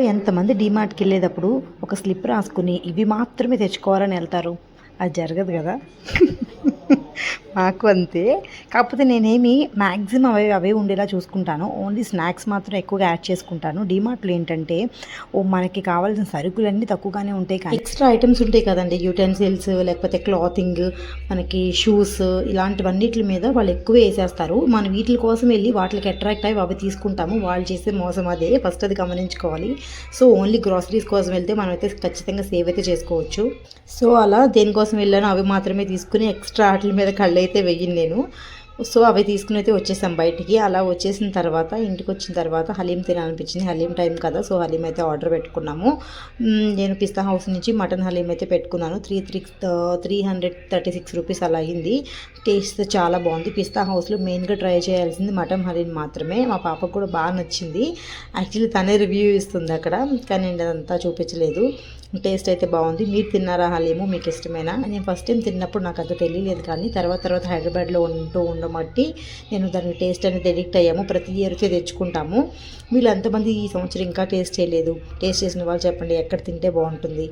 ఎంతమంది డీమార్ట్‌కి వెళ్ళేటప్పుడు ఒక స్లిప్ రాసుకుని ఇవి మాత్రమే తెచ్చుకోవాలని వెళ్తారు. అది జరగదు కదా! నాకు అంతే. కాకపోతే నేనేమి మ్యాక్సిమం అవే ఉండేలా చూసుకుంటాను. ఓన్లీ స్నాక్స్ మాత్రం ఎక్కువగా యాడ్ చేసుకుంటాను. డీమార్ట్‌లో ఏంటంటే మనకి కావాల్సిన సరుకులన్నీ తక్కువగానే ఉంటాయి కానీ ఎక్స్‌ట్రా ఐటెమ్స్ ఉంటాయి కదండీ! యుటెన్సిల్స్ లేకపోతే క్లాతింగ్, మనకి షూస్ ఇలాంటివన్నిట్ల మీద వాళ్ళు ఎక్కువ ఏసేస్తారు. మనం వీటిల కోసం వెళ్ళి వాటికి అట్రాక్ట్ అయ్యి అవి తీసుకుంటాము. వాళ్ళు చేసే మోసం అదే. ఫస్ట్ అది గమనించుకోవాలి. సో, ఓన్లీ గ్రోసరీస్ కోసం వెళ్తే మనమైతే ఖచ్చితంగా సేవ్ అయితే చేసుకోవచ్చు. సో, అలా దేనికోసం వెళ్ళానో అవి మాత్రమే తీసుకుని ఎక్స్‌ట్రా ఆటిల మీద కళ్ళైతే వెయ్యను నేను. సో, అవి తీసుకుని అయితే వచ్చేసాం బయటికి. అలా వచ్చేసిన తర్వాత ఇంటికొచ్చిన తర్వాత హలీం తినాలనిపించింది. హలీం టైం కదా! సో, హలీం అయితే ఆర్డర్ పెట్టుకున్నాము. నేను పిస్తా హౌస్ నుంచి మటన్ హలీం అయితే పెట్టుకున్నాను. 336 రూపీస్ అలా అయింది. టేస్ట్ చాలా బాగుంది. పిస్తా హౌస్‌లో మెయిన్‌గా ట్రై చేయాల్సింది మటన్ హలీం మాత్రమే. మా పాపకు కూడా బాగా నచ్చింది. యాక్చువల్లీ తనే రివ్యూ ఇస్తుంది అక్కడ. కానీ నేను అదంతా చూపించలేదు. టేస్ట్ అయితే బాగుంది. మీరు తిన్నారా హలీము? మీకు ఇష్టమేనా? నేను ఫస్ట్ టైం తిన్నప్పుడు నాకు అంత తెలియలేదు కానీ తర్వాత హైదరాబాద్లో ఉండబట్టి నేను దానికి టేస్ట్ అనేది ఎడిక్ట్ అయ్యాము. ప్రతి ఇయర్ అయితే తెచ్చుకుంటాము. వీళ్ళు ఎంతమంది ఈ సంవత్సరం ఇంకా టేస్ట్ చేయలేదు? టేస్ట్ చేసిన వాళ్ళు చెప్పండి ఎక్కడ తింటే బాగుంటుంది.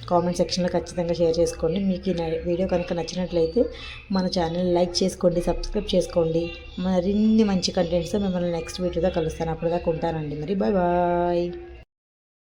కామెంట్ సెక్షన్లో ఖచ్చితంగా షేర్ చేసుకోండి. మీకు ఈ వీడియో కనుక నచ్చినట్లయితే మన ఛానల్ లైక్ చేసుకోండి, సబ్స్క్రైబ్ చేసుకోండి. మరిన్ని మంచి కంటెంట్స్తో మిమ్మల్ని నెక్స్ట్ వీడియోతో కలుస్తాను. అప్పటిదాకా ఉంటానండి. మరి బాయ్ బాయ్.